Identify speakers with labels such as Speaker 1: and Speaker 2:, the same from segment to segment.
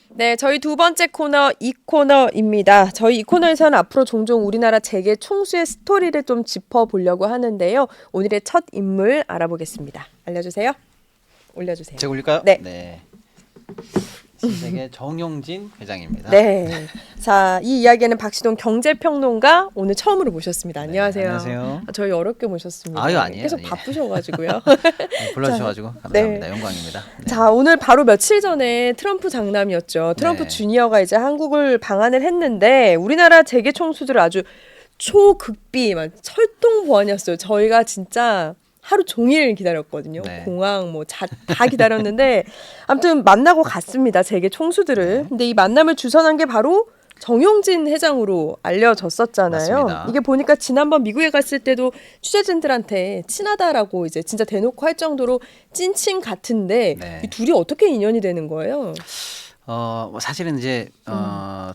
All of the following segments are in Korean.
Speaker 1: 네, 저희 두 번째 코너 이 코너입니다. 저희 이 코너에서는 앞으로 종종 우리나라 재계 총수의 스토리를 좀 짚어보려고 하는데요. 오늘의 첫 인물 알아보겠습니다. 알려주세요. 올려주세요.
Speaker 2: 제가 올릴까요?
Speaker 1: 네.
Speaker 2: 네. 신세계 정용진 회장입니다.
Speaker 1: 네. 자, 이 이야기는 박시동 경제평론가 오늘 처음으로 모셨습니다. 안녕하세요.
Speaker 2: 네, 안녕하세요.
Speaker 1: 저희 어렵게 모셨습니다.
Speaker 2: 아유, 아니에요.
Speaker 1: 계속
Speaker 2: 아니에요.
Speaker 1: 바쁘셔가지고요.
Speaker 2: 불러주셔가지고 감사합니다. 영광입니다. 네.
Speaker 1: 자, 오늘 바로 며칠 전에 트럼프 장남이었죠. 트럼프
Speaker 2: 네.
Speaker 1: 주니어가 이제 한국을 방한을 했는데 우리나라 재계 총수들 아주 초극비 막 철동 보안이었어요. 저희가 진짜 하루 종일 기다렸거든요.
Speaker 2: 네.
Speaker 1: 공항 다 기다렸는데 아무튼 만나고 갔습니다. 재계 총수들을.
Speaker 2: 네.
Speaker 1: 근데 이 만남을 주선한 게 바로 정용진 회장으로 알려졌었잖아요.
Speaker 2: 맞습니다.
Speaker 1: 이게 보니까 지난번 미국에 갔을 때도 취재진들한테 친하다라고 이제 진짜 대놓고 할 정도로 찐친 같은데
Speaker 2: 네.
Speaker 1: 이 둘이 어떻게 인연이 되는 거예요?
Speaker 2: 뭐 사실은 이제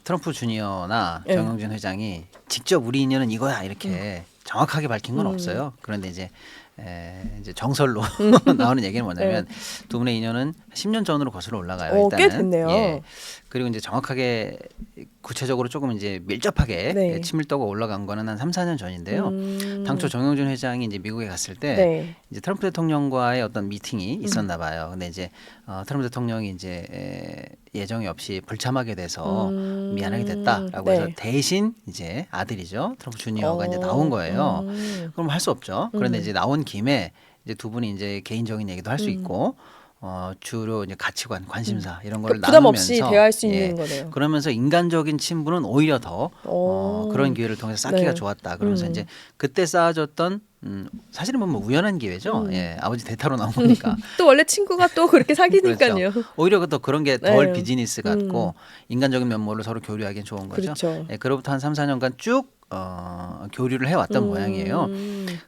Speaker 2: 트럼프 주니어나
Speaker 1: 네.
Speaker 2: 정용진 회장이 직접 우리 인연은 이거야 이렇게 정확하게 밝힌 건 없어요. 그런데 이제 정설로 나오는 얘기는 뭐냐면 두 분의 인연은 10년 전으로 거슬러 올라가요. 일단은.
Speaker 1: 꽤 됐네요.
Speaker 2: 예. 그리고 이제 정확하게 구체적으로 조금 이제 밀접하게
Speaker 1: 네.
Speaker 2: 친밀도가 올라간 거는 한 3, 4년 전인데요. 당초 정용진 회장이 이제 미국에 갔을 때
Speaker 1: 네.
Speaker 2: 이제 트럼프 대통령과의 어떤 미팅이 있었나 봐요. 근데 이제 트럼프 대통령이 이제 예정이 없이 불참하게 돼서 미안하게 됐다라고 해서
Speaker 1: 네.
Speaker 2: 대신 이제 아들이죠. 트럼프 주니어가 이제 나온 거예요. 그럼 할 수 없죠. 그런데 이제 나온 김에 이제 두 분이 이제 개인적인 얘기도 할 수 있고 주로 이제 가치관, 관심사 이런 거를
Speaker 1: 부담
Speaker 2: 나누면서
Speaker 1: 없이 대화할 수
Speaker 2: 예,
Speaker 1: 있는 거네요.
Speaker 2: 그러면서 인간적인 친분은 오히려 더 그런 기회를 통해서 쌓기가
Speaker 1: 네.
Speaker 2: 좋았다. 그러면서 이제 그때 쌓아졌던 사실은 뭐 우연한 기회죠. 예, 아버지 대타로 나온 거니까.
Speaker 1: 또 원래 친구가 또 그렇게 사귀니까요.
Speaker 2: 그렇죠. 오히려 또 그런 게 덜
Speaker 1: 네.
Speaker 2: 비즈니스 같고 인간적인 면모를 서로 교류하기엔 좋은 거죠.
Speaker 1: 그렇죠.
Speaker 2: 예, 그로부터 한 3, 4년간 쭉 교류를 해왔던 모양이에요.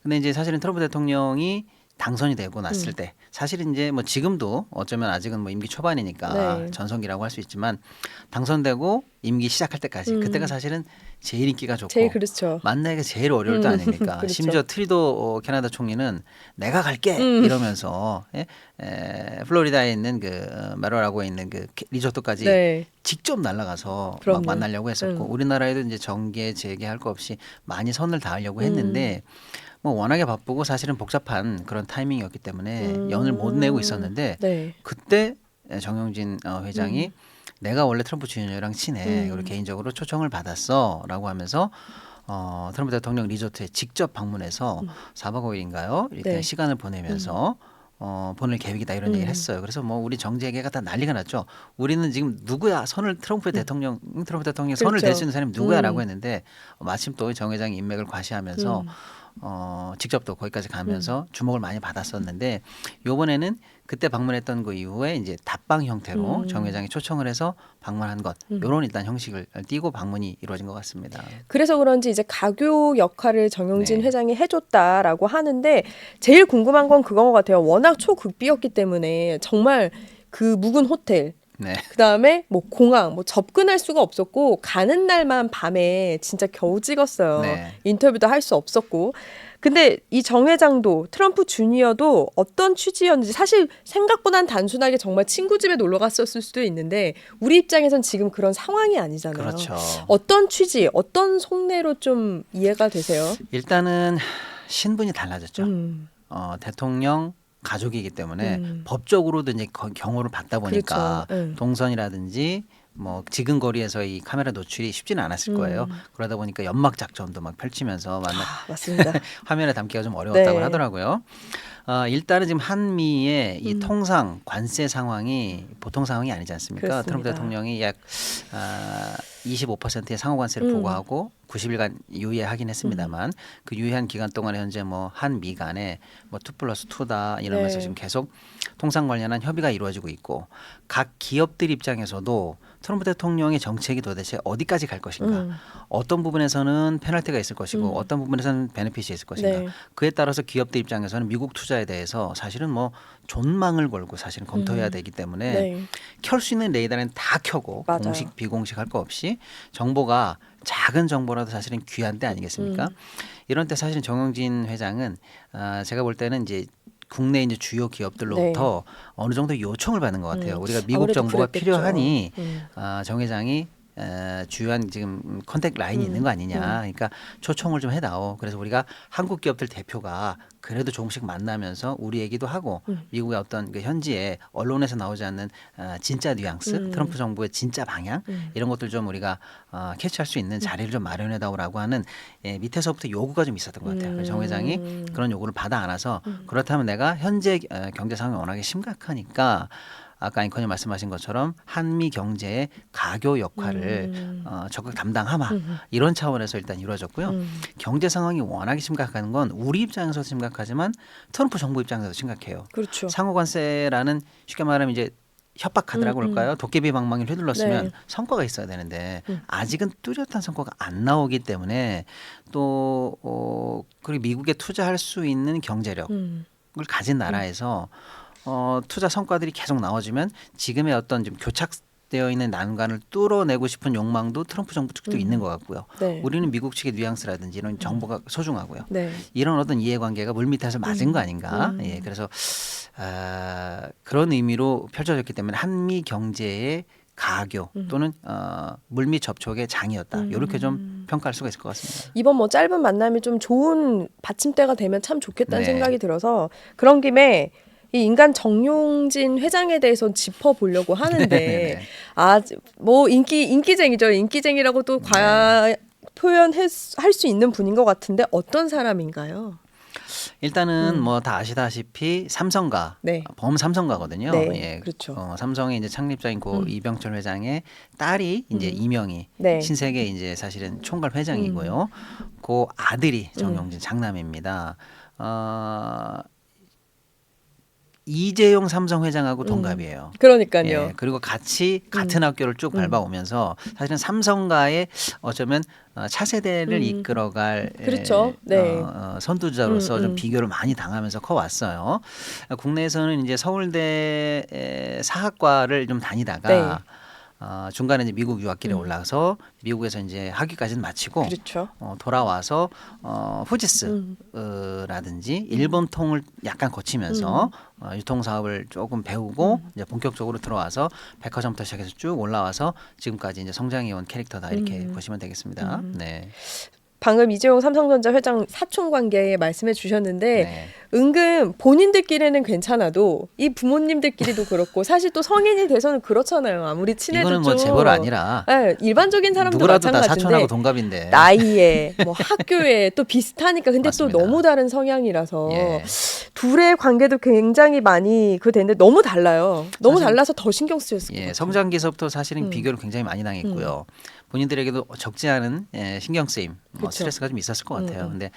Speaker 2: 근데 이제 사실은 트럼프 대통령이 당선이 되고 났을 때 사실은 이제 뭐 지금도 어쩌면 아직은 뭐 임기 초반이니까
Speaker 1: 네.
Speaker 2: 전성기라고 할 수 있지만 당선되고 임기 시작할 때까지 그때가 사실은 제일 인기가 좋고
Speaker 1: 제일 그렇죠.
Speaker 2: 만나기가 제일 어려울 때 아닙니까?
Speaker 1: 그렇죠.
Speaker 2: 심지어 트리도 캐나다 총리는 내가 갈게 이러면서 플로리다에 있는 그 메로라고에 있는 그 리조트까지
Speaker 1: 네.
Speaker 2: 직접 날아가서
Speaker 1: 그럼요.
Speaker 2: 막 만나려고 했었고 우리나라에도 이제 정계 재개할 거 없이 많이 선을 다하려고 했는데 뭐 워낙에 바쁘고 사실은 복잡한 그런 타이밍이었기 때문에 연을 못 내고 있었는데
Speaker 1: 네.
Speaker 2: 그때 정용진 회장이 내가 원래 트럼프 주니어랑 친해. 그리고 개인적으로 초청을 받았어라고 하면서 트럼프 대통령 리조트에 직접 방문해서 4박 5일인가요? 이렇게
Speaker 1: 네.
Speaker 2: 시간을 보내면서 보낼 계획이다 이런 얘기를 했어요. 그래서 뭐 우리 정재계가 다 난리가 났죠. 우리는 지금 누구야? 트럼프 대통령 선을
Speaker 1: 그렇죠.
Speaker 2: 댈 수 있는 사람이 누구야라고 했는데 마침 또 정 회장이 인맥을 과시하면서 직접 또 거기까지 가면서 주목을 많이 받았었는데 요번에는 그때 방문했던 그 이후에 이제 답방 형태로 정 회장이 초청을 해서 방문한 것 요런 일단 형식을 띠고 방문이 이루어진 것 같습니다.
Speaker 1: 그래서 그런지 이제 가교 역할을 정용진
Speaker 2: 네.
Speaker 1: 회장이 해줬다라고 하는데 제일 궁금한 건 그건 것 같아요. 워낙 초극비였기 때문에 정말 그 묵은 호텔
Speaker 2: 네.
Speaker 1: 그다음에 뭐 공항 뭐 접근할 수가 없었고 가는 날만 밤에 진짜 겨우 찍었어요.
Speaker 2: 네.
Speaker 1: 인터뷰도 할 수 없었고. 근데 이 정 회장도 트럼프 주니어도 어떤 취지였는지 사실 생각보단 단순하게 정말 친구 집에 놀러 갔었을 수도 있는데 우리 입장에선 지금 그런 상황이 아니잖아요.
Speaker 2: 그렇죠.
Speaker 1: 어떤 취지, 어떤 속내로 좀 이해가 되세요?
Speaker 2: 일단은 신분이 달라졌죠. 대통령 가족이기 때문에 법적으로도 이제 경호를 받다 보니까
Speaker 1: 그렇죠.
Speaker 2: 동선이라든지 뭐 지근 거리에서 이 카메라 노출이 쉽지는 않았을 거예요. 그러다 보니까 연막 작전도 막 펼치면서
Speaker 1: 맞습니다.
Speaker 2: 화면에 담기가 좀 어려웠다고
Speaker 1: 네.
Speaker 2: 하더라고요. 일단은 지금 한미의 이 통상 관세 상황이 보통 상황이 아니지 않습니까?
Speaker 1: 그렇습니다.
Speaker 2: 트럼프 대통령이 약 25%의 상호 관세를 부과하고 90일간 유예하긴 했습니다만 그 유예한 기간 동안에 현재 뭐 한미 간에 뭐 2+2다 이러면서
Speaker 1: 네.
Speaker 2: 지금 계속 통상 관련한 협의가 이루어지고 있고 각 기업들 입장에서도 트럼프 대통령의 정책이 도대체 어디까지 갈 것인가 어떤 부분에서는 페널티가 있을 것이고 어떤 부분에서는 베네핏이 있을 것인가
Speaker 1: 네.
Speaker 2: 그에 따라서 기업들 입장에서는 미국 투자에 대해서 사실은 뭐 존망을 걸고 사실은 검토해야 되기 때문에
Speaker 1: 네.
Speaker 2: 켤 수 있는 레이더는 다 켜고
Speaker 1: 맞아요.
Speaker 2: 공식 비공식 할 거 없이 정보가 작은 정보라도 사실은 귀한 때 아니겠습니까? 이런 때 사실은 정용진 회장은 제가 볼 때는 이제 국내 이제 주요 기업들로부터 어느 정도 요청을 받는 것 같아요. 우리가 미국
Speaker 1: 아무래도
Speaker 2: 정보가
Speaker 1: 그랬겠죠.
Speaker 2: 필요하니 정 회장이 주요한 지금 컨택 라인이 있는 거 아니냐. 그러니까 초청을 좀 해다오. 그래서 우리가 한국 기업들 대표가 그래도 조금씩 만나면서 우리 얘기도 하고 미국의 어떤 그 현지의 언론에서 나오지 않는 진짜 뉘앙스, 트럼프 정부의 진짜 방향 이런 것들 좀 우리가 캐치할 수 있는 자리를 좀 마련해다오라고 하는 밑에서부터 요구가 좀 있었던 것 같아요. 그래서 정 회장이 그런 요구를 받아 안아서 그렇다면 내가 현재 경제 상황이 워낙에 심각하니까 아까 앵커님 말씀하신 것처럼 한미 경제의 가교 역할을 적극 담당하마 이런 차원에서 일단 이루어졌고요. 경제 상황이 워낙에 심각한 건 우리 입장에서 심각하지만 트럼프 정부 입장에서도 심각해요.
Speaker 1: 그렇죠.
Speaker 2: 상호관세라는 쉽게 말하면 이제 협박하더라고 그럴까요? 도깨비 방망이를 휘둘렀으면
Speaker 1: 네.
Speaker 2: 성과가 있어야 되는데 아직은 뚜렷한 성과가 안 나오기 때문에 또 그리고 미국에 투자할 수 있는 경제력을 가진 나라에서 투자 성과들이 계속 나와주면 지금의 어떤 좀 교착되어 있는 난관을 뚫어내고 싶은 욕망도 트럼프 정부 측도 있는 것 같고요.
Speaker 1: 네.
Speaker 2: 우리는 미국 측의 뉘앙스라든지 이런 정보가 소중하고요.
Speaker 1: 네.
Speaker 2: 이런 어떤 이해관계가 물밑에서 맞은 거 아닌가. 예, 그래서 그런 의미로 펼쳐졌기 때문에 한미 경제의 가교 또는 물밑 접촉의 장이었다. 이렇게 좀 평가할 수가 있을 것 같습니다.
Speaker 1: 이번 뭐 짧은 만남이 좀 좋은 받침대가 되면 참 좋겠다는
Speaker 2: 네.
Speaker 1: 생각이 들어서 그런 김에 이 인간 정용진 회장에 대해서 짚어보려고 하는데
Speaker 2: 네네네.
Speaker 1: 뭐 인기쟁이죠. 인기쟁이라고 또 표현할 수 있는 분인 것 같은데 어떤 사람인가요?
Speaker 2: 일단은 뭐 다 아시다시피 삼성가
Speaker 1: 네.
Speaker 2: 범삼성가거든요.
Speaker 1: 네, 그렇죠.
Speaker 2: 삼성의 이제 창립자인 고 이병철 회장의 딸이 이제 이명희
Speaker 1: 네.
Speaker 2: 신세계 이제 사실은 총괄 회장이고요. 그 아들이 정용진 장남입니다. 이재용 삼성 회장하고 동갑이에요.
Speaker 1: 그러니까요.
Speaker 2: 예, 그리고 같이 같은 학교를 쭉 밟아오면서 사실은 삼성가의 어쩌면 차세대를 이끌어갈
Speaker 1: 그렇죠. 네.
Speaker 2: 선두자로서 좀 비교를 많이 당하면서 커왔어요. 국내에서는 이제 서울대 사학과를 좀 다니다가
Speaker 1: 네.
Speaker 2: 중간에 이제 미국 유학길에 올라가서 미국에서 이제 학위까지는 마치고
Speaker 1: 그렇죠.
Speaker 2: 돌아와서 후지스라든지 일본 통을 약간 거치면서 유통 사업을 조금 배우고 이제 본격적으로 들어와서 백화점부터 시작해서 쭉 올라와서 지금까지 이제 성장해온 캐릭터다 이렇게 보시면 되겠습니다. 네.
Speaker 1: 방금 이재용 삼성전자 회장 사촌 관계 말씀해 주셨는데
Speaker 2: 네.
Speaker 1: 은근 본인들끼리는 괜찮아도 이 부모님들끼리도 그렇고 사실 또 성인이 돼서는 그렇잖아요. 아무리 친해도
Speaker 2: 이거는 뭐
Speaker 1: 좀
Speaker 2: 재벌 아니라
Speaker 1: 네, 일반적인 사람도
Speaker 2: 누구라도 다
Speaker 1: 마찬가지인데
Speaker 2: 사촌하고 동갑인데
Speaker 1: 나이에 뭐 학교에 또 비슷하니까 근데
Speaker 2: 맞습니다.
Speaker 1: 또 너무 다른 성향이라서
Speaker 2: 예.
Speaker 1: 둘의 관계도 굉장히 많이 되는데 너무 달라요. 너무
Speaker 2: 사실-
Speaker 1: 달라서 더 신경 쓰였을 것
Speaker 2: 예,
Speaker 1: 같아요.
Speaker 2: 성장기에서부터 사실은 비교를 굉장히 많이 당했고요. 본인들에게도 적지 않은 신경 쓰임,
Speaker 1: 그쵸.
Speaker 2: 스트레스가 좀 있었을 것 같아요. 근데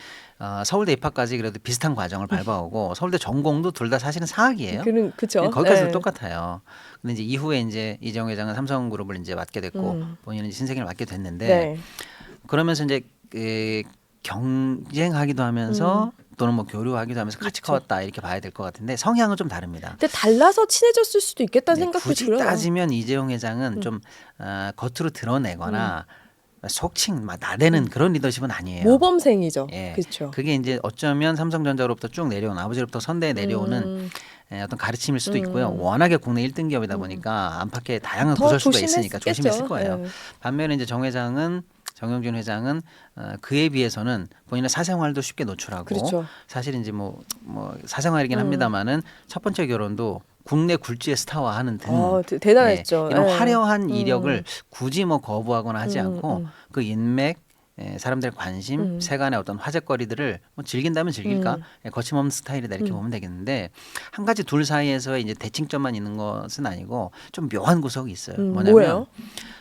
Speaker 2: 서울대 입학까지 그래도 비슷한 과정을 밟아오고 서울대 전공도 둘 다 사실은 사학이에요.
Speaker 1: 그렇죠.
Speaker 2: 거기까지도
Speaker 1: 네.
Speaker 2: 똑같아요. 근데 이제 이후에 이제 이재용 회장은 삼성그룹을 이제 맡게 됐고 본인은 이제 신세계를 맡게 됐는데
Speaker 1: 네.
Speaker 2: 그러면서 이제 경쟁하기도 하면서 또는 뭐 교류하기도 하면서 같이
Speaker 1: 그렇죠.
Speaker 2: 커왔다 이렇게 봐야 될 것 같은데 성향은 좀 다릅니다.
Speaker 1: 근데 달라서 친해졌을 수도 있겠다는
Speaker 2: 네,
Speaker 1: 생각도
Speaker 2: 굳이
Speaker 1: 들어요.
Speaker 2: 따지면 이재용 회장은 좀 겉으로 드러내거나 속칭 막 나대는 그런 리더십은 아니에요.
Speaker 1: 모범생이죠.
Speaker 2: 예,
Speaker 1: 그렇죠.
Speaker 2: 그게 이제 어쩌면 삼성전자로부터 쭉 내려온 아버지로부터 선대에 내려오는 어떤 가르침일 수도 있고요. 워낙에 국내 1등 기업이다 보니까 안팎의 다양한
Speaker 1: 더
Speaker 2: 구설수가 있으니까
Speaker 1: 조심했겠죠.
Speaker 2: 조심했을 거예요.
Speaker 1: 예.
Speaker 2: 반면에 이제 정영진 회장은 그에 비해서는 본인의 사생활도 쉽게 노출하고
Speaker 1: 그렇죠.
Speaker 2: 사실 이제 뭐 사생활이긴 합니다만은 첫 번째 결혼도 국내 굴지의 스타화하는 등
Speaker 1: 대단했죠.
Speaker 2: 이런
Speaker 1: 예.
Speaker 2: 화려한 이력을 굳이 뭐 거부하거나 하지 않고 그 인맥 사람들의 관심, 세간의 어떤 화제거리들을 뭐 즐긴다면 즐길까 거침없는 스타일이다 이렇게 보면 되겠는데 한 가지 둘 사이에서의 이제 대칭점만 있는 것은 아니고 좀 묘한 구석이 있어요. 뭐냐면
Speaker 1: 뭐예요?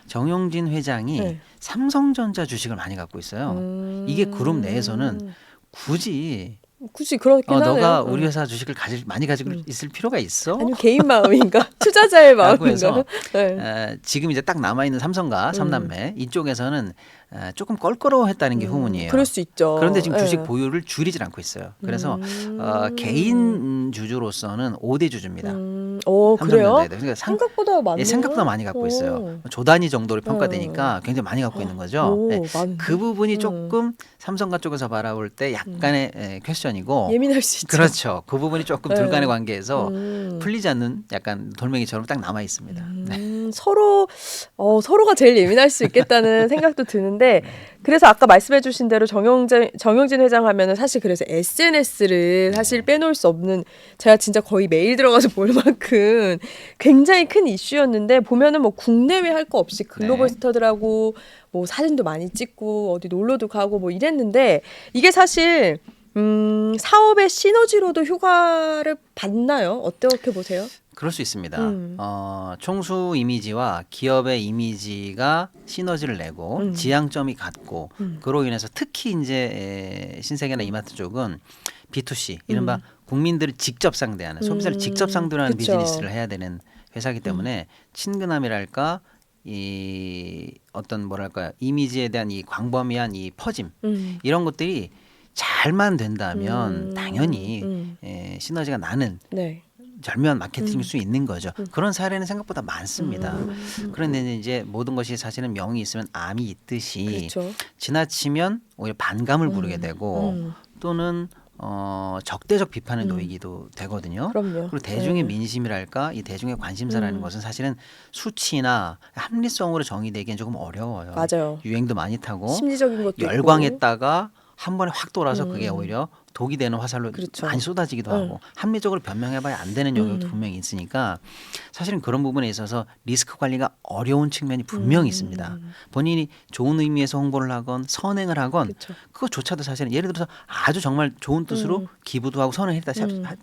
Speaker 2: 정용진 회장이
Speaker 1: 네.
Speaker 2: 삼성전자 주식을 많이 갖고 있어요. 이게 그룹 내에서는 굳이
Speaker 1: 그렇긴 하네요.
Speaker 2: 너가 우리 회사 주식을 많이 가지고 있을 필요가 있어?
Speaker 1: 아니면 개인 마음인가? 투자자의
Speaker 2: 라고 해서
Speaker 1: 마음인가? 네.
Speaker 2: 지금 이제 딱 남아 있는 삼성과 삼남매 이쪽에서는 조금 껄끄러워했다는 게 후문이에요.
Speaker 1: 그럴 수 있죠.
Speaker 2: 그런데 지금 주식
Speaker 1: 예.
Speaker 2: 보유를 줄이질 않고 있어요. 그래서 개인 주주로서는 5대 주주입니다.
Speaker 1: 오, 그래요?
Speaker 2: 삼성전자에. 그러니까
Speaker 1: 생각보다 많네요.
Speaker 2: 예, 생각보다 많이 갖고 있어요. 조 단위 정도로 평가되니까 굉장히 많이 갖고 있는 거죠.
Speaker 1: 오,
Speaker 2: 예,
Speaker 1: 많은데?
Speaker 2: 그 부분이 조금 삼성가 쪽에서 바라볼 때 약간의 퀘스천이고
Speaker 1: 예민할 수 있죠.
Speaker 2: 그렇죠. 그 부분이 조금 둘 간의 관계에서
Speaker 1: 음.
Speaker 2: 풀리지 않는 약간 돌멩이처럼 딱 남아 있습니다. 네.
Speaker 1: 서로가 제일 예민할 수 있겠다는 생각도 드는데 그래서 아까 말씀해주신 대로 정영진 회장 하면은 사실 그래서 SNS를 사실 빼놓을 수 없는 제가 진짜 거의 매일 들어가서 볼 만큼 굉장히 큰 이슈였는데 보면은 뭐 국내외 할 거 없이 글로벌
Speaker 2: 네.
Speaker 1: 스타들하고 뭐 사진도 많이 찍고 어디 놀러도 가고 뭐 이랬는데 이게 사실 사업의 시너지로도 효과를 받나요? 어떻게 보세요?
Speaker 2: 그럴 수 있습니다. 총수 이미지와 기업의 이미지가 시너지를 내고 지향점이 같고 그로 인해서 특히 이제 신세계나 이마트 쪽은 B2C 이른바 국민들을 직접 상대하는 소비자를 직접 상대하는
Speaker 1: 그쵸.
Speaker 2: 비즈니스를 해야 되는 회사이기 때문에 친근함이랄까 이 어떤 뭐랄까 이미지에 대한 이 광범위한 이 퍼짐 이런 것들이 잘만 된다면 당연히 시너지가 나는
Speaker 1: 네.
Speaker 2: 절묘한 마케팅일 수 있는 거죠. 그런 사례는 생각보다 많습니다. 그런데 이제 모든 것이 사실은 명이 있으면 암이 있듯이
Speaker 1: 그렇죠.
Speaker 2: 지나치면 오히려 반감을 부르게 되고 또는 적대적 비판에 놓이기도 되거든요.
Speaker 1: 그럼요.
Speaker 2: 그리고 대중의 민심이랄까 이 대중의 관심사라는 것은 사실은 수치나 합리성으로 정의되기엔 조금 어려워요.
Speaker 1: 맞아요.
Speaker 2: 유행도 많이 타고
Speaker 1: 심리적인 것도
Speaker 2: 열광했다가 한 번에 확 돌아서 그게 오히려 독이 되는 화살로
Speaker 1: 그렇죠.
Speaker 2: 많이 쏟아지기도 하고 합리적으로 변명해봐야 안 되는 영역도 분명히 있으니까 사실은 그런 부분에 있어서 리스크 관리가 어려운 측면이 분명히 있습니다. 본인이 좋은 의미에서 홍보를 하건 선행을 하건
Speaker 1: 그렇죠.
Speaker 2: 그것조차도 사실은 예를 들어서 아주 정말 좋은 뜻으로 기부도 하고 선행했다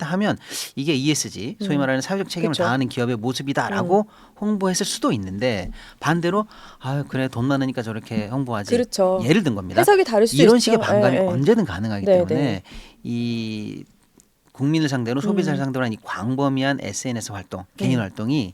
Speaker 2: 하면 이게 ESG 소위 말하는 사회적 책임을
Speaker 1: 그렇죠.
Speaker 2: 다하는 기업의 모습이다라고 홍보했을 수도 있는데 반대로 아 그래 돈 많으니까 저렇게 홍보하지
Speaker 1: 그렇죠.
Speaker 2: 예를 든 겁니다.
Speaker 1: 해석이 다를 수
Speaker 2: 이런
Speaker 1: 있죠.
Speaker 2: 식의 반감이
Speaker 1: 예, 예.
Speaker 2: 언제든 가능하기
Speaker 1: 네,
Speaker 2: 때문에
Speaker 1: 네.
Speaker 2: 이 국민을 상대로 소비자를 상대로 한 이 광범위한 SNS 활동, 개인 활동이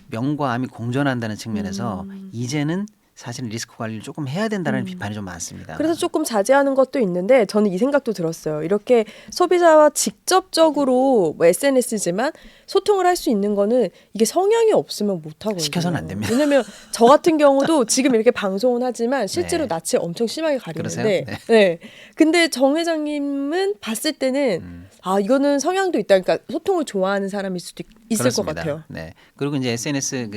Speaker 2: 명과 암이 공존한다는 측면에서 이제는 사실 리스크 관리를 조금 해야 된다는 비판이 좀 많습니다.
Speaker 1: 그래서 조금 자제하는 것도 있는데 저는 이 생각도 들었어요. 이렇게 소비자와 직접적으로 뭐 SNS지만 소통을 할 수 있는 거는 이게 성향이 없으면 못 하거든요.
Speaker 2: 시켜서는 안 됩니다.
Speaker 1: 왜냐면 저 같은 경우도 지금 이렇게 방송은 하지만 실제로
Speaker 2: 네.
Speaker 1: 낯을 엄청 심하게 가리는데
Speaker 2: 그러세요?
Speaker 1: 네. 근데 정 회장님은 봤을 때는 아 이거는 성향도 있다. 그러니까 소통을 좋아하는 사람일 수도 있을
Speaker 2: 그렇습니다.
Speaker 1: 것 같아요.
Speaker 2: 네. 그리고 이제 SNS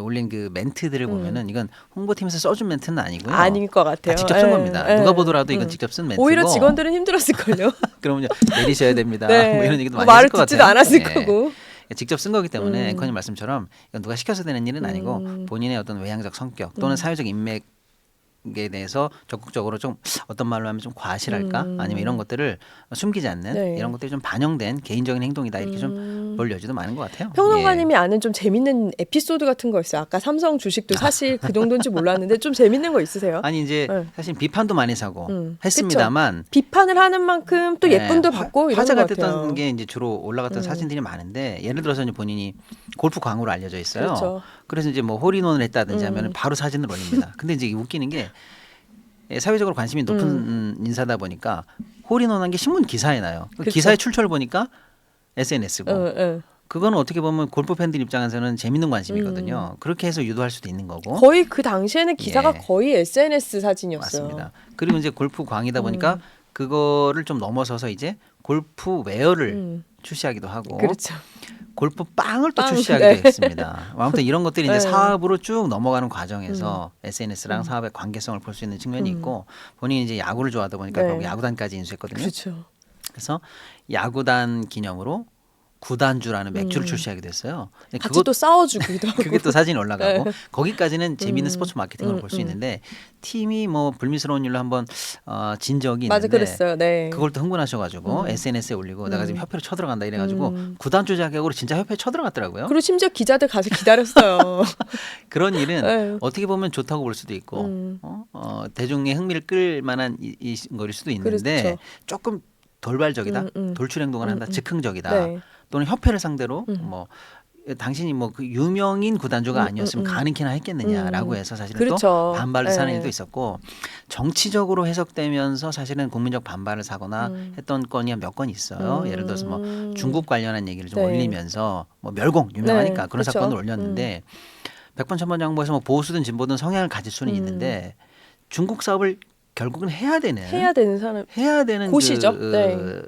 Speaker 2: 올린 그 멘트들을 보면은 이건 홍보팀에서 써준 멘트는 아니고요.
Speaker 1: 아닐 것 같아요.
Speaker 2: 다 직접 쓴
Speaker 1: 예,
Speaker 2: 겁니다.
Speaker 1: 예.
Speaker 2: 누가 보더라도 이건 직접 쓴 멘트고.
Speaker 1: 오히려 직원들은 힘들었을걸요.
Speaker 2: 그러면 내리셔야 됩니다.
Speaker 1: 네.
Speaker 2: 뭐 이런 얘기도
Speaker 1: 뭐
Speaker 2: 많이
Speaker 1: 말을
Speaker 2: 했을 것
Speaker 1: 듣지도
Speaker 2: 같아요.
Speaker 1: 않았을
Speaker 2: 네.
Speaker 1: 거고.
Speaker 2: 직접 쓴 거기 때문에 앵커님 말씀처럼 이건 누가 시켜서 되는 일은 아니고 본인의 어떤 외향적 성격 또는 사회적 인맥 에 대해서 적극적으로 좀 어떤 말로 하면 좀 과실할까 아니면 이런 것들을 숨기지 않는
Speaker 1: 네.
Speaker 2: 이런 것들이 좀 반영된 개인적인 행동이다 이렇게 좀 볼 여지도 많은 것 같아요.
Speaker 1: 평론가님이 아는 좀 재밌는 에피소드 같은 거 있어요. 아까 삼성 주식도 사실 그 정도인지 몰랐는데 좀 재밌는 거 있으세요?
Speaker 2: 아니 이제
Speaker 1: 네.
Speaker 2: 사실 비판도 많이 사고
Speaker 1: 그쵸.
Speaker 2: 했습니다만
Speaker 1: 비판을 하는 만큼 또 예쁨도
Speaker 2: 네,
Speaker 1: 받고 이런
Speaker 2: 화제가
Speaker 1: 것 같아요.
Speaker 2: 됐던 게 이제 주로 올라갔던 사진들이 많은데 예를 들어서 이제 본인이 골프 광으로 알려져 있어요.
Speaker 1: 그렇죠.
Speaker 2: 그래서 이제 뭐 홀인원을 했다든지 하면 바로 사진을 올립니다. 근데 이제 웃기는 게 사회적으로 관심이 높은 인사다 보니까 홀인원한 게 신문 기사에 나요. 그
Speaker 1: 그렇죠.
Speaker 2: 기사의 출처를 보니까 SNS고
Speaker 1: 응.
Speaker 2: 그거는 어떻게 보면 골프 팬들 입장에서는 재밌는 관심이거든요. 그렇게 해서 유도할 수도 있는 거고.
Speaker 1: 거의 그 당시에는 기사가
Speaker 2: 예.
Speaker 1: 거의 SNS 사진이었어요.
Speaker 2: 맞습니다. 그리고 이제 골프 광이다 보니까 그거를 좀 넘어서서 이제 골프 웨어를 출시하기도 하고
Speaker 1: 그렇죠.
Speaker 2: 골프 빵을 또
Speaker 1: 빵,
Speaker 2: 출시하게
Speaker 1: 네.
Speaker 2: 됐습니다. 아무튼 이런 것들이 이제
Speaker 1: 네.
Speaker 2: 사업으로 쭉 넘어가는 과정에서 SNS랑 사업의 관계성을 볼 수 있는 측면이 있고 본인이 이제 야구를 좋아하다 보니까
Speaker 1: 네.
Speaker 2: 결국 야구단까지 인수했거든요.
Speaker 1: 그렇죠.
Speaker 2: 그래서 야구단 기념으로 구단주라는 맥주를 출시하게 됐어요. 근데
Speaker 1: 같이 또 싸워주기도 하고.
Speaker 2: 그게 또 사진이 올라가고
Speaker 1: 네.
Speaker 2: 거기까지는 재미있는 스포츠 마케팅으로 볼 수 있는데 팀이 뭐 불미스러운 일로 한번 진 적이
Speaker 1: 맞아,
Speaker 2: 있는데
Speaker 1: 그랬어요. 네.
Speaker 2: 그걸 또 흥분하셔가지고 SNS에 올리고 내가 지금 협회로 쳐들어간다 이래가지고 구단주 자격으로 진짜 협회에 쳐들어갔더라고요.
Speaker 1: 그리고 심지어 기자들 가서 기다렸어요.
Speaker 2: 그런 일은
Speaker 1: 네.
Speaker 2: 어떻게 보면 좋다고 볼 수도 있고 대중의 흥미를 끌 만한 이 거일 수도 있는데
Speaker 1: 그렇죠.
Speaker 2: 조금 돌발적이다, 돌출 행동을 한다, 즉흥적이다.
Speaker 1: 네.
Speaker 2: 또는 협회를 상대로 뭐 당신이 뭐 그 유명인 구단주가 아니었으면 가능키나 했겠느냐라고 해서 사실은
Speaker 1: 그렇죠.
Speaker 2: 또 반발을 사는
Speaker 1: 네.
Speaker 2: 일도 있었고 정치적으로 해석되면서 사실은 국민적 반발을 사거나 했던 건이 몇 건 있어요. 예를 들어서 뭐 중국 관련한 얘기를 좀
Speaker 1: 네.
Speaker 2: 올리면서 뭐 멸공 유명하니까
Speaker 1: 네,
Speaker 2: 그런
Speaker 1: 그렇죠.
Speaker 2: 사건을 올렸는데 백번 천번 양보해서 뭐 보수든 진보든 성향을 가질 수는 있는데 중국 사업을 결국은 해야 되는
Speaker 1: 사람
Speaker 2: 곳이죠.
Speaker 1: 곳이죠. 네.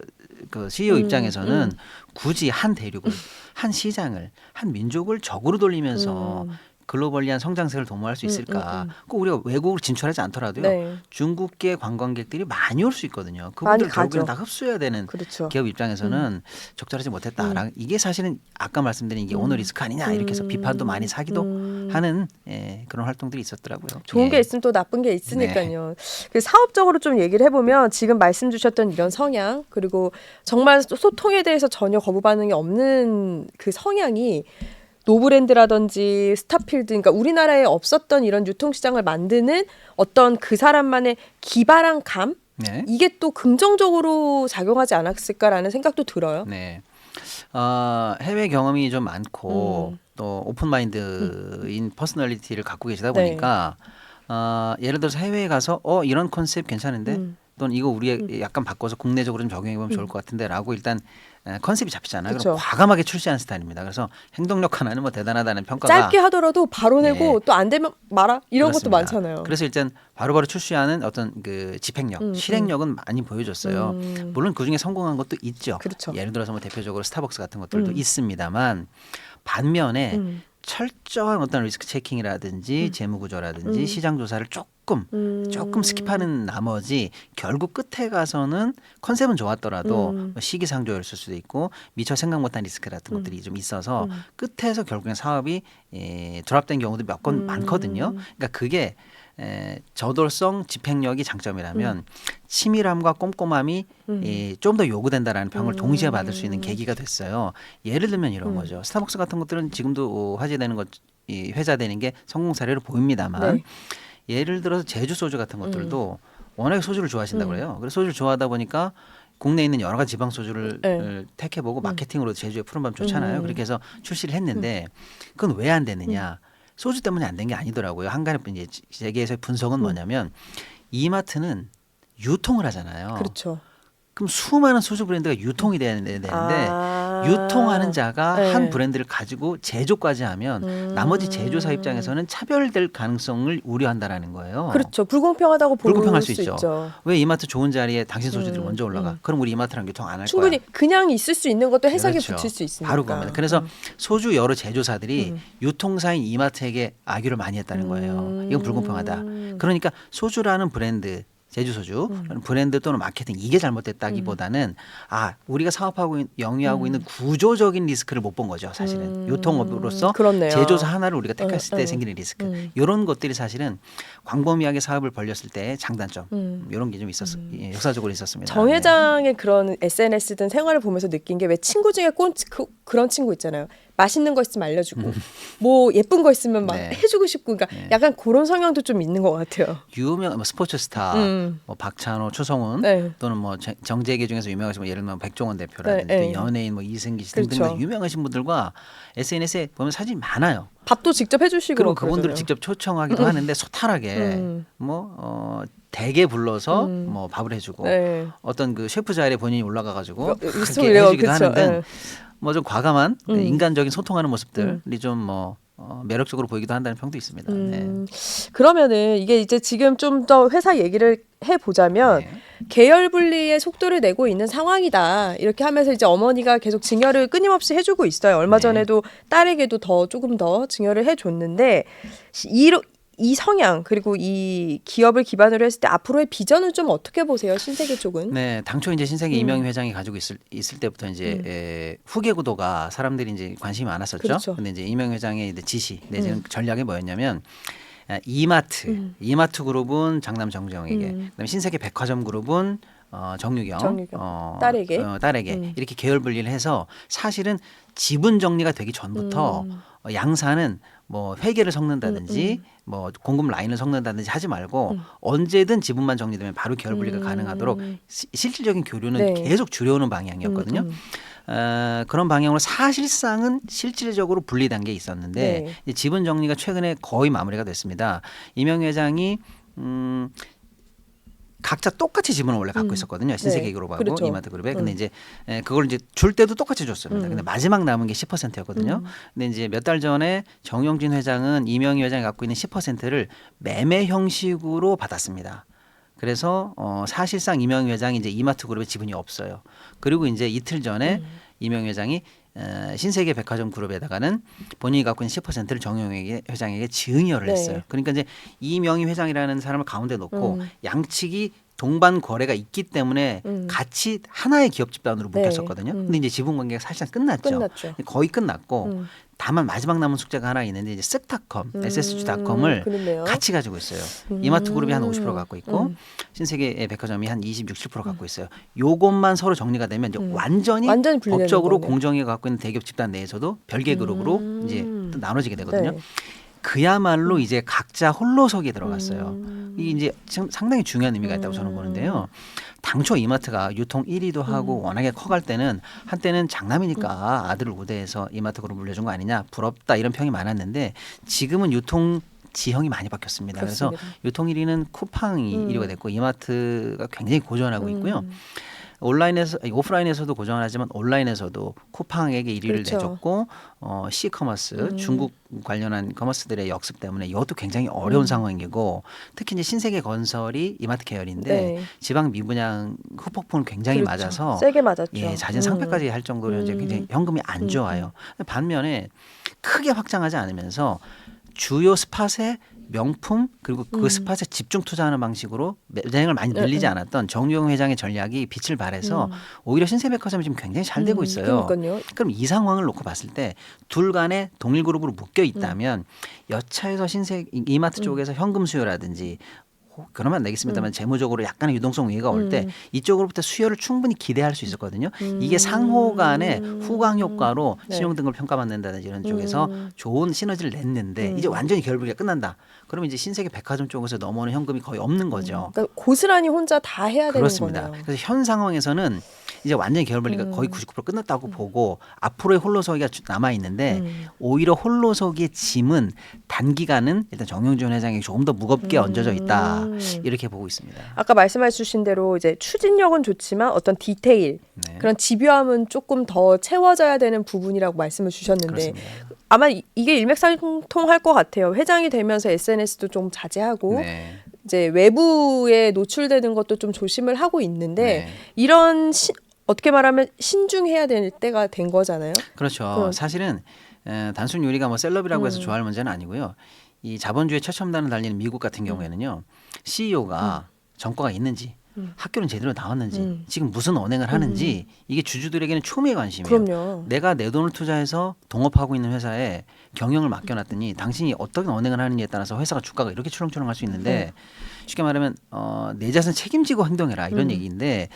Speaker 2: 그 CEO 입장에서는 굳이 한 대륙을, 한 시장을, 한 민족을 적으로 돌리면서 글로벌리한 성장세를 도모할 수 있을까? 꼭 우리가 외국으로 진출하지 않더라도요.
Speaker 1: 네.
Speaker 2: 중국계 관광객들이 많이 올 수 있거든요.
Speaker 1: 많이
Speaker 2: 그분들
Speaker 1: 가죠.
Speaker 2: 결국에는 다 흡수해야 되는
Speaker 1: 그렇죠.
Speaker 2: 기업 입장에서는 적절하지 못했다. 이게 사실은 아까 말씀드린 이게 오너 리스크 아니냐 이렇게 해서 비판도 많이 사기도 하는 그런 활동들이 있었더라고요.
Speaker 1: 좋은
Speaker 2: 예.
Speaker 1: 게 있으면 또 나쁜 게 있으니까요. 그 사업적으로 좀 얘기를 해보면 지금 말씀 주셨던 이런 성향 그리고 정말 소통에 대해서 전혀 거부 반응이 없는 그 성향이 노브랜드라든지 스타필드, 그러니까 우리나라에 없었던 이런 유통시장을 만드는 어떤 그 사람만의 기발한 감?
Speaker 2: 네.
Speaker 1: 이게 또 긍정적으로 작용하지 않았을까라는 생각도 들어요.
Speaker 2: 네. 해외 경험이 좀 많고 또 오픈 마인드인 퍼스널리티를 갖고 계시다
Speaker 1: 네.
Speaker 2: 보니까 예를 들어서 해외에 가서 이런 컨셉 괜찮은데 또는 이거 우리 약간 바꿔서 국내적으로 좀 적용해 보면 좋을 것 같은데라고 일단 컨셉이 잡히잖아요.
Speaker 1: 그쵸.
Speaker 2: 그럼 과감하게 출시하는 스타일입니다. 그래서 행동력 하나는 뭐 대단하다는 평가가
Speaker 1: 짧게 하더라도 바로 내고
Speaker 2: 예.
Speaker 1: 또 안 되면 말아 이런 것도
Speaker 2: 그렇습니다.
Speaker 1: 많잖아요.
Speaker 2: 그래서 일단 바로바로 출시하는 어떤 그 집행력, 실행력은 많이 보여줬어요. 물론 그 중에 성공한 것도 있죠.
Speaker 1: 그렇죠.
Speaker 2: 예를 들어서 뭐 대표적으로 스타벅스 같은 것들도 있습니다만 반면에 철저한 어떤 리스크 체킹이라든지 재무 구조라든지 시장 조사를 조금 스킵하는 나머지 결국 끝에 가서는 컨셉은 좋았더라도 뭐 시기상조였을 수도 있고 미처 생각 못한 리스크 같은 것들이 좀 있어서 끝에서 결국엔 사업이 드랍된 경우도 몇 건 많거든요. 그러니까 그게 저돌성 집행력이 장점이라면 치밀함과 꼼꼼함이 좀 더 요구된다라는 평을 동시에 받을 수 있는 계기가 됐어요. 예를 들면 이런 거죠. 스타벅스 같은 것들은 지금도 화제되는 이 회자되는 게 성공 사례로 보입니다만
Speaker 1: 네.
Speaker 2: 예를 들어서 제주 소주 같은 것들도 워낙에 소주를 좋아하신다고 그래요. 그래서 소주를 좋아하다 보니까 국내에 있는 여러 가지 지방 소주를
Speaker 1: 네.
Speaker 2: 택해보고 마케팅으로 제주의 푸른밤 좋잖아요. 그렇게 해서 출시를 했는데 그건 왜 안 됐느냐. 소주 때문에 안 된 게 아니더라고요. 한 가지 이제 세계에서의 분석은 뭐냐면 이마트는 유통을 하잖아요.
Speaker 1: 그렇죠.
Speaker 2: 그럼 수많은 소주 브랜드가 유통이 돼야 되는데 유통하는 자가
Speaker 1: 네.
Speaker 2: 한 브랜드를 가지고 제조까지 하면 나머지 제조사 입장에서는 차별될 가능성을 우려한다라는 거예요.
Speaker 1: 그렇죠. 불공평하다고 볼
Speaker 2: 불공평할
Speaker 1: 수
Speaker 2: 수 있죠.
Speaker 1: 있죠.
Speaker 2: 왜 이마트 좋은 자리에 당신 소주들이 먼저 올라가? 그럼 우리 이마트랑 유통 안 할
Speaker 1: 충분히
Speaker 2: 거야.
Speaker 1: 그냥 있을 수 있는 것도 해석이
Speaker 2: 그렇죠.
Speaker 1: 붙일 수 있으니까.
Speaker 2: 바로 그겁니다. 그래서 소주 여러 제조사들이 유통사인 이마트에게 악유를 많이 했다는 거예요. 이건 불공평하다. 그러니까 소주라는 브랜드 제주 소주 브랜드 또는 마케팅 이게 잘못됐다기보다는 우리가 사업하고 영위하고 있는 구조적인 리스크를 못 본 거죠. 사실은 유통업으로서
Speaker 1: 그렇네요.
Speaker 2: 제조사 하나를 우리가 택했을 때 생기는 리스크 이런 것들이 사실은 광범위하게 사업을 벌렸을 때 장단점 이런 게 좀 역사적으로 있었습니다.
Speaker 1: 정 회장의 그런 SNS든 생활을 보면서 느낀 게 왜 친구 중에 그런 친구 있잖아요. 맛있는 거 있으면 알려주고 뭐 예쁜 거 있으면 막
Speaker 2: 네.
Speaker 1: 해주고 싶고 그러니까 약간 그런 성향도 좀 있는 것 같아요.
Speaker 2: 유명 뭐 스포츠 스타, 뭐 박찬호, 추성훈
Speaker 1: 네.
Speaker 2: 또는 뭐 정재계 중에서 유명하신 뭐 예를 들면 백종원 대표라든지
Speaker 1: 네, 네.
Speaker 2: 또 연예인 뭐 이승기 씨
Speaker 1: 그렇죠.
Speaker 2: 등등 유명하신 분들과 SNS에 보면 사진이 많아요.
Speaker 1: 밥도 직접 해주시고
Speaker 2: 그리고
Speaker 1: 그러잖아요.
Speaker 2: 그분들을 직접 초청하기도 하는데 소탈하게 대게 불러서 뭐 밥을 해주고
Speaker 1: 네.
Speaker 2: 어떤 그 셰프 자리에 본인이 올라가가지고
Speaker 1: 있어
Speaker 2: 그렇게
Speaker 1: 그래요.
Speaker 2: 해주기도
Speaker 1: 그쵸.
Speaker 2: 하는데
Speaker 1: 네.
Speaker 2: 뭐 좀 과감한 인간적인 소통하는 모습들이 좀 뭐 매력적으로 보이기도 한다는 평도 있습니다. 네.
Speaker 1: 그러면은 이게 이제 지금 좀 더 회사 얘기를 해보자면
Speaker 2: 네.
Speaker 1: 계열 분리의 속도를 내고 있는 상황이다. 이렇게 하면서 이제 어머니가 계속 증여를 끊임없이 해주고 있어요. 얼마
Speaker 2: 네.
Speaker 1: 전에도 딸에게도 조금 더 증여를 해줬는데 이 성향 그리고 이 기업을 기반으로 했을 때 앞으로의 비전은 좀 어떻게 보세요? 신세계 쪽은?
Speaker 2: 네, 당초 이제 신세계 이명희 회장이 가지고 있을 때부터 이제 후계 구도가 사람들이 이제 관심이 많았었죠.
Speaker 1: 그렇죠.
Speaker 2: 근데 이제 이명희 회장의 이제 지시 내지는 전략이 뭐였냐면 이마트 그룹은 장남 정재영에게, 그다음에 신세계 백화점 그룹은 정유경,
Speaker 1: 딸에게
Speaker 2: 이렇게 계열 분리를 해서 사실은 지분 정리가 되기 전부터 양사는 뭐 회계를 섞는다든지 뭐 공급 라인을 섞는다든지 하지 말고 언제든 지분만 정리되면 바로 계열 분리가 가능하도록 실질적인 교류는
Speaker 1: 네.
Speaker 2: 계속 줄여오는 방향이었거든요. 그런 방향으로 사실상은 실질적으로 분리된 게 있었는데
Speaker 1: 네.
Speaker 2: 이제 지분 정리가 최근에 거의 마무리가 됐습니다. 이명 회장이 각자 똑같이 지분을 원래 갖고 있었거든요. 신세계그룹하고
Speaker 1: 그렇죠.
Speaker 2: 이마트그룹에. 근데 이제 그걸 이제 줄 때도 똑같이 줬습니다. 근데 마지막 남은 게 10%였거든요. 근데 이제 몇 달 전에 정용진 회장은 이명희 회장이 갖고 있는 10%를 매매 형식으로 받았습니다. 그래서 사실상 이명희 회장이 이제 이마트그룹에 지분이 없어요. 그리고 이제 이틀 전에 이명희 회장이 신세계 백화점 그룹에다가는 본인이 갖고 있는 10%를 정용희 회장에게 증여를
Speaker 1: 네.
Speaker 2: 했어요. 그러니까 이제 이명희 회장이라는 사람을 가운데 놓고 양측이 동반 거래가 있기 때문에 같이 하나의 기업 집단으로
Speaker 1: 네.
Speaker 2: 묶였었거든요. 근데 이제 지분 관계가 사실상 끝났죠. 거의 끝났고 다만 마지막 남은 숙제가 하나 있는데 이제 쓱닷컴, SSG닷컴을
Speaker 1: 그렇네요.
Speaker 2: 같이 가지고 있어요. 이마트그룹이 한 50% 갖고 있고 신세계 백화점이 한 26, 7% 갖고 있어요. 요것만 서로 정리가 되면 이제 완전히
Speaker 1: 분리되는
Speaker 2: 법적으로
Speaker 1: 거네요.
Speaker 2: 공정위가 갖고 있는 대기업 집단 내에서도 별개 그룹으로 이제 또 나눠지게 되거든요.
Speaker 1: 네.
Speaker 2: 그야말로 이제 각자 홀로서기에 들어갔어요. 이게 이제 지금 상당히 중요한 의미가 있다고 저는 보는데요. 당초 이마트가 유통 1위도 하고 워낙에 커갈 때는 한때는 장남이니까 아들을 우대해서 이마트그룹 물려준 거 아니냐 부럽다 이런 평이 많았는데 지금은 유통 지형이 많이 바뀌었습니다.
Speaker 1: 그렇습니다.
Speaker 2: 그래서 유통 1위는 쿠팡이 1위가 됐고 이마트가 굉장히 고전하고 있고요. 오프라인에서도 고전하지만 온라인에서도 쿠팡에게 1위를
Speaker 1: 그렇죠.
Speaker 2: 내줬고 C커머스 중국 관련한 커머스들의 역습 때문에 이것도 굉장히 어려운 상황이고 특히 이제 신세계 건설이 이마트 계열인데
Speaker 1: 네.
Speaker 2: 지방 미분양 후폭풍을 굉장히
Speaker 1: 그렇죠.
Speaker 2: 맞아서
Speaker 1: 세게 맞았죠.
Speaker 2: 예, 자진 상폐까지 할 정도로 이제 굉장히 현금이 안 좋아요. 반면에 크게 확장하지 않으면서 주요 스팟의 명품 그리고 그 스팟에 집중 투자하는 방식으로 매장을 많이 늘리지 않았던 정유영 회장의 전략이 빛을 발해서 오히려 신세백화점이 지금 굉장히 잘 되고 있어요.
Speaker 1: 그러니까요.
Speaker 2: 그럼 이 상황을 놓고 봤을 때 둘 간에 동일 그룹으로 묶여 있다면 여차에서 이마트 쪽에서 현금 수요라든지 그러면 안 되겠습니다만 재무적으로 약간의 유동성 위기가 올 때 이쪽으로부터 수요를 충분히 기대할 수 있었거든요. 이게 상호 간의 후광 효과로
Speaker 1: 네.
Speaker 2: 신용등급을 평가받는다든지 이런 쪽에서 좋은 시너지를 냈는데 이제 완전히 결부가 끝난다. 그러면 이제 신세계 백화점 쪽에서 넘어오는 현금이 거의 없는 거죠.
Speaker 1: 그러니까 고스란히 혼자 다 해야
Speaker 2: 그렇습니다.
Speaker 1: 되는 거네요.
Speaker 2: 그래서 현 상황에서는 이제 완전히 계열 분리가 거의 99% 끝났다고 보고 앞으로의 홀로서기가 남아 있는데 오히려 홀로서기의 짐은 단기간은 일단 정용진 회장이 조금 더 무겁게 얹어져 있다 이렇게 보고 있습니다.
Speaker 1: 아까 말씀해 주신 대로 이제 추진력은 좋지만 어떤 디테일
Speaker 2: 네.
Speaker 1: 그런 집요함은 조금 더 채워져야 되는 부분이라고 말씀을 주셨는데
Speaker 2: 그렇습니다.
Speaker 1: 아마 이게 일맥상통할 것 같아요. 회장이 되면서 SNS도 좀 자제하고
Speaker 2: 네.
Speaker 1: 이제 외부에 노출되는 것도 좀 조심을 하고 있는데
Speaker 2: 네.
Speaker 1: 이런 어떻게 말하면 신중해야 될 때가 된 거잖아요.
Speaker 2: 그렇죠. 사실은 단순 요리가 뭐 셀럽이라고 해서 좋아할 문제는 아니고요. 이 자본주의 최첨단을 달리는 미국 같은 경우에는요. CEO가 정과가 있는지 학교는 제대로 나왔는지 지금 무슨 언행을 하는지 이게 주주들에게는 초미의 관심이에요.
Speaker 1: 그럼요.
Speaker 2: 내가 내 돈을 투자해서 동업하고 있는 회사에 경영을 맡겨놨더니 당신이 어떤 언행을 하느냐에 따라서 회사가 주가가 이렇게 추렁추렁할 수 있는데 쉽게 말하면 내 자신 책임지고 행동해라 이런 얘기인데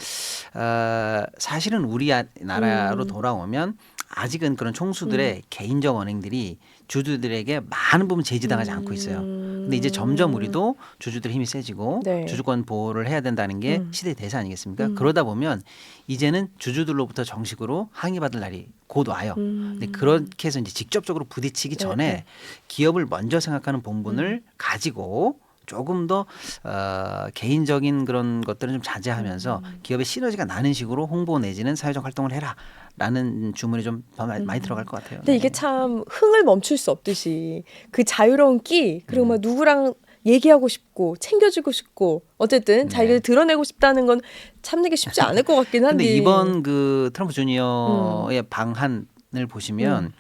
Speaker 2: 사실은 우리 나라로 돌아오면 아직은 그런 총수들의 개인적 언행들이 주주들에게 많은 부분 제지당하지 않고 있어요. 근데 이제 점점 우리도 주주들의 힘이 세지고
Speaker 1: 네.
Speaker 2: 주주권 보호를 해야 된다는 게 시대의 대세 아니겠습니까? 그러다 보면 이제는 주주들로부터 정식으로 항의받을 날이 곧 와요. 근데 그렇게 해서 이제 직접적으로 부딪히기 전에 기업을 먼저 생각하는 본분을 가지고 조금 더 개인적인 그런 것들은 좀 자제하면서 기업의 시너지가 나는 식으로 홍보 내지는 사회적 활동을 해라라는 주문이 좀 더 많이 들어갈 것 같아요.
Speaker 1: 근데 이게 참 흥을 멈출 수 없듯이 그 자유로운 끼 그리고 막 누구랑 얘기하고 싶고 챙겨주고 싶고 어쨌든 자기를 드러내고 싶다는 건 참는 게 쉽지 않을 것 같긴 한데
Speaker 2: 근데 이번 그 트럼프 주니어의 방한을 보시면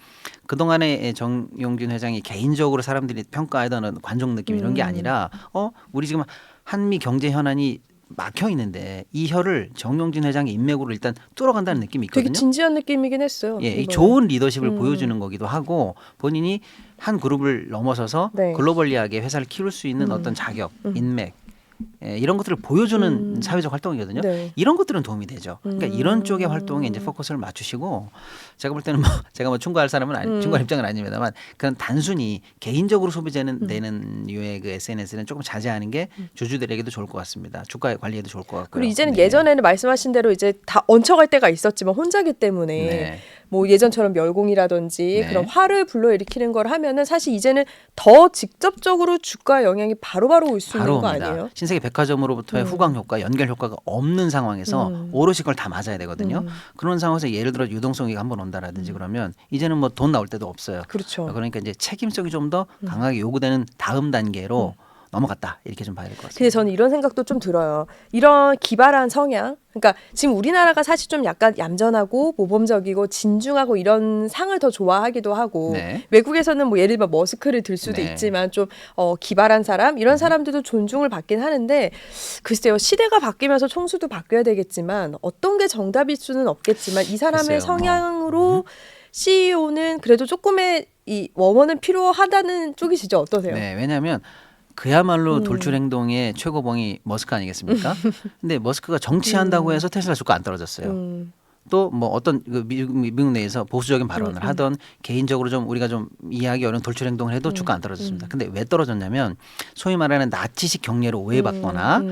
Speaker 2: 그동안에 정용진 회장이 개인적으로 사람들이 평가하던 관종 느낌 이런 게 아니라 우리 지금 한미 경제 현안이 막혀 있는데 이 혀를 정용진 회장의 인맥으로 일단 뚫어간다는 느낌이 있거든요.
Speaker 1: 되게 진지한 느낌이긴 했어요.
Speaker 2: 예, 이
Speaker 1: 이번에.
Speaker 2: 좋은 리더십을 보여주는 거기도 하고 본인이 한 그룹을 넘어서서
Speaker 1: 네.
Speaker 2: 글로벌리하게 회사를 키울 수 있는 어떤 자격, 인맥 이런 것들을 보여주는 사회적 활동이거든요.
Speaker 1: 네.
Speaker 2: 이런 것들은 도움이 되죠. 그러니까 이런 쪽의 활동에 이제 포커스를 맞추시고 제가 볼 때는 뭐 제가 뭐 충고할 사람은 충고할 입장은 아닙니다만 그런 단순히 개인적으로 소비되는 되는 류의 그 SNS는 조금 자제하는 게 주주들에게도 좋을 것 같습니다. 주가 관리에도 좋을 것 같고요.
Speaker 1: 그리고 이제는
Speaker 2: 네.
Speaker 1: 예전에는 말씀하신 대로 이제 다 얹혀갈 때가 있었지만 혼자기 때문에
Speaker 2: 네.
Speaker 1: 뭐 예전처럼 멸공이라든지
Speaker 2: 네.
Speaker 1: 그런 화를 불러일으키는 걸 하면은 사실 이제는 더 직접적으로 주가 영향이 바로바로 올 수 있는
Speaker 2: 바로
Speaker 1: 거
Speaker 2: 옵니다.
Speaker 1: 아니에요?
Speaker 2: 신세계 백화점으로부터의 후광 효과, 연결 효과가 없는 상황에서 오롯이 그걸 다 맞아야 되거든요. 그런 상황에서 예를 들어 유동성이 한번 온다라든지 그러면 이제는 뭐 돈 나올 데도 없어요.
Speaker 1: 그렇죠.
Speaker 2: 그러니까 이제 책임성이 좀 더 강하게 요구되는 다음 단계로 넘어갔다 이렇게 좀 봐야 될 것 같습니다.
Speaker 1: 근데 저는 이런 생각도 좀 들어요. 이런 기발한 성향, 그러니까 지금 우리나라가 사실 좀 약간 얌전하고 모범적이고 진중하고 이런 상을 더 좋아하기도 하고
Speaker 2: 네.
Speaker 1: 외국에서는 뭐 예를 들면 머스크를 들 수도
Speaker 2: 네.
Speaker 1: 있지만 좀 기발한 사람 이런 사람들도 존중을 받긴 하는데 글쎄요 시대가 바뀌면서 총수도 바뀌어야 되겠지만 어떤 게 정답일 수는 없겠지만 이 사람의
Speaker 2: 글쎄요.
Speaker 1: 성향으로 CEO는 그래도 조금의 이 원원은 필요하다는 쪽이시죠? 어떠세요?
Speaker 2: 네, 왜냐하면 그야말로 돌출 행동의 최고봉이 머스크 아니겠습니까? 근데 머스크가 정치한다고 해서 테슬라 주가 안 떨어졌어요. 또 뭐 어떤 그 미국 내에서 보수적인 발언을 하던 개인적으로 좀 우리가 좀 이해하기 어려운 돌출 행동을 해도 주가 안 떨어졌습니다. 근데 왜 떨어졌냐면 소위 말하는 나치식 경례로 오해받거나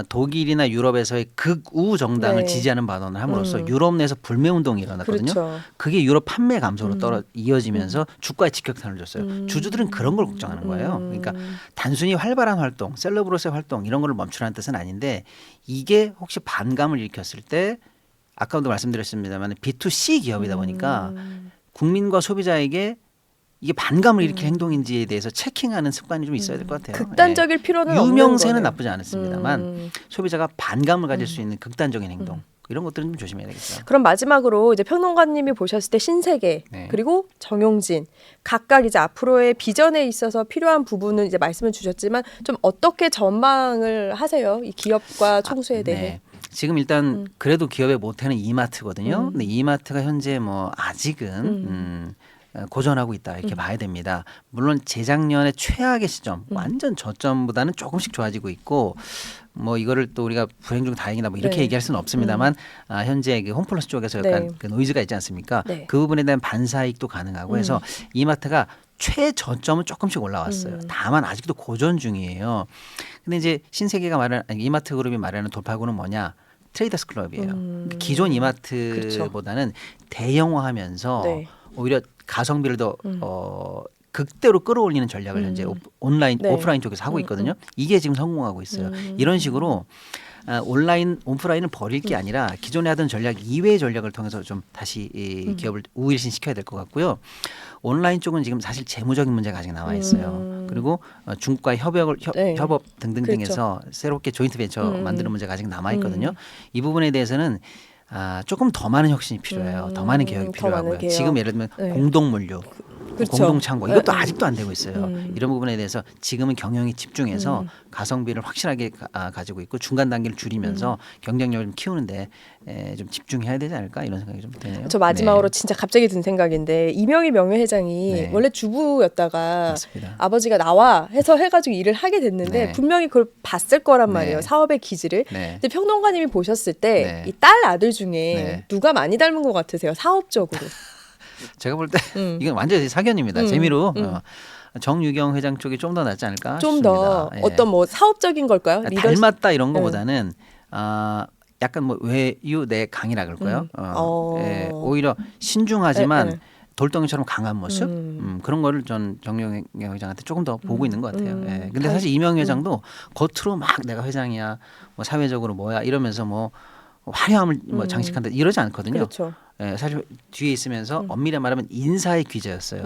Speaker 2: 독일이나 유럽에서의 극우 정당을
Speaker 1: 네.
Speaker 2: 지지하는 발언을 함으로써 유럽 내에서 불매 운동이 일어났거든요.
Speaker 1: 그렇죠.
Speaker 2: 그게 유럽 판매 감소로 이어지면서 주가에 직격탄을 줬어요. 주주들은 그런 걸 걱정하는 거예요. 그러니까 단순히 활발한 활동, 셀러브로서의 활동 이런 거를 멈추라는 뜻은 아닌데 이게 혹시 반감을 일으켰을 때 아까도 말씀드렸습니다만 B2C 기업이다 보니까 국민과 소비자에게 이게 반감을 일으킬 행동인지에 대해서 체킹하는 습관이 좀 있어야 될 것 같아요.
Speaker 1: 극단적일 필요는 없는
Speaker 2: 유명세는
Speaker 1: 거네요.
Speaker 2: 나쁘지 않았습니다만 소비자가 반감을 가질 수 있는 극단적인 행동 이런 것들은 좀 조심해야 되겠죠.
Speaker 1: 그럼 마지막으로 이제 평론가님이 보셨을 때 신세계
Speaker 2: 네.
Speaker 1: 그리고 정용진 각각 이제 앞으로의 비전에 있어서 필요한 부분은 이제 말씀을 주셨지만 좀 어떻게 전망을 하세요? 이 기업과 총수에 대해.
Speaker 2: 네. 지금 일단 그래도 기업의 모태는 이마트거든요. 근데 이마트가 현재 뭐 아직은 고전하고 있다 이렇게 봐야 됩니다. 물론 재작년에 최악의 시점, 완전 저점보다는 조금씩 좋아지고 있고 뭐 이거를 또 우리가 불행 중 다행이다 뭐 이렇게
Speaker 1: 네.
Speaker 2: 얘기할 수는 없습니다만 현재 그 홈플러스 쪽에서 약간
Speaker 1: 네.
Speaker 2: 그 노이즈가 있지 않습니까?
Speaker 1: 네.
Speaker 2: 그 부분에 대한 반사이익도 가능하고 해서 이마트가 최저점은 조금씩 올라왔어요. 다만 아직도 고전 중이에요. 근데 이제 신세계가 말하는 이마트 그룹이 말하는 돌파구는 뭐냐? 트레이더스 클럽이에요. 기존 이마트보다는 대형화하면서
Speaker 1: 네.
Speaker 2: 오히려 가성비를 더 극대로 끌어올리는 전략을 현재 온라인
Speaker 1: 네.
Speaker 2: 오프라인 쪽에서 하고 있거든요. 이게 지금 성공하고 있어요. 이런 식으로 온라인 오프라인을 버릴 게 아니라 기존에 하던 전략 이외의 전략을 통해서 좀 다시 이 기업을 우일신 시켜야 될 것 같고요. 온라인 쪽은 지금 사실 재무적인 문제가 아직 남아 있어요. 그리고 중국과의
Speaker 1: 네.
Speaker 2: 협업 등등
Speaker 1: 그렇죠.
Speaker 2: 등에서 새롭게 조인트 벤처 만드는 문제가 아직 남아 있거든요. 이 부분에 대해서는 조금 더 많은 혁신이 필요해요. 더 많은 개혁이
Speaker 1: 더 많은
Speaker 2: 필요하고요.
Speaker 1: 개혁.
Speaker 2: 지금 예를 들면
Speaker 1: 네.
Speaker 2: 공동물류,
Speaker 1: 그렇죠.
Speaker 2: 공동창고 이것도
Speaker 1: 네.
Speaker 2: 아직도 안 되고 있어요. 이런 부분에 대해서 지금은 경영이 집중해서 가성비를 확실하게 가지고 있고 중간 단계를 줄이면서 경쟁력을 좀 키우는데 좀 집중해야 되지 않을까 이런 생각이 좀 드네요.
Speaker 1: 저 마지막으로
Speaker 2: 네.
Speaker 1: 진짜 갑자기 든 생각인데 이명희 명예회장이
Speaker 2: 네.
Speaker 1: 원래 주부였다가
Speaker 2: 맞습니다.
Speaker 1: 아버지가 나와 해서 해가지고 일을 하게 됐는데
Speaker 2: 네.
Speaker 1: 분명히 그걸 봤을 거란 말이에요.
Speaker 2: 네.
Speaker 1: 사업의 기질을.
Speaker 2: 네.
Speaker 1: 근데 평론가님이 보셨을 때
Speaker 2: 네.
Speaker 1: 이 딸 아들 중에
Speaker 2: 네.
Speaker 1: 누가 많이 닮은 것 같으세요? 사업적으로.
Speaker 2: 제가 볼 때 이건 완전히 사견입니다. 재미로 정유경 회장 쪽이 좀 더 낫지 않을까
Speaker 1: 좀
Speaker 2: 싶습니다.
Speaker 1: 더
Speaker 2: 예.
Speaker 1: 어떤 뭐 사업적인 걸까요?
Speaker 2: 닮았다 이런 거보다는 약간 뭐 외유 내 강이라 그럴까요? 예, 오히려 신중하지만
Speaker 1: 네, 네.
Speaker 2: 돌덩이처럼 강한 모습 그런 거를 전 정유경 회장한테 조금 더 보고 있는 것 같아요. 예. 근데 사실 이명희 회장도 겉으로 막 내가 회장이야, 뭐 사회적으로 뭐야 이러면서 뭐 화려함을 뭐 장식한다 이러지 않거든요.
Speaker 1: 그렇죠.
Speaker 2: 예, 사실 뒤에 있으면서 엄밀히 말하면 인사의 귀재였어요.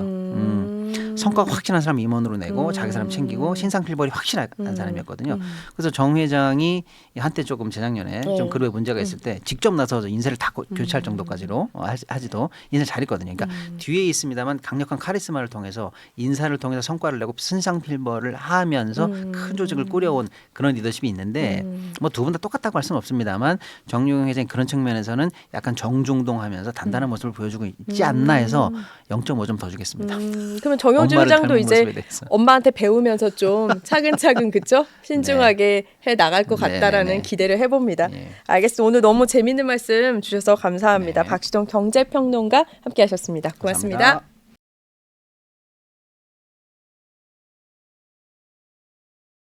Speaker 2: 성과가 확실한 사람 임원으로 내고 자기 사람 챙기고 신상 필벌이 확실한 사람이었거든요. 그래서 정 회장이 한때 조금 재작년에 좀 그룹에 문제가 있을 때 직접 나서서 인사를 다 교체할 정도까지로 하지도 인사 잘했거든요. 그러니까 뒤에 있습니다만 강력한 카리스마를 통해서 인사를 통해서 성과를 내고 신상 필벌을 하면서 큰 조직을 꾸려온 그런 리더십이 있는데 뭐 두 분 다 똑같다고 할 수는 없습니다만 정유경 회장이 그런 측면에서는 약간 정중동하면서 단단한 모습을 보여주고 있지 않나 해서 0.5점 더 주겠습니다.
Speaker 1: 그러면 정영진
Speaker 2: 엄마를
Speaker 1: 회장도
Speaker 2: 닮은
Speaker 1: 이제
Speaker 2: 모습에 대해서.
Speaker 1: 엄마한테 배우면서 좀 차근차근 그쵸? 신중하게 해 나갈 것 같다라는
Speaker 2: 네네네.
Speaker 1: 기대를 해봅니다.
Speaker 2: 예.
Speaker 1: 알겠습니다. 오늘 너무 재밌는 말씀 주셔서 감사합니다.
Speaker 2: 네.
Speaker 1: 박시동 경제평론가 함께하셨습니다. 고맙습니다.
Speaker 2: 감사합니다.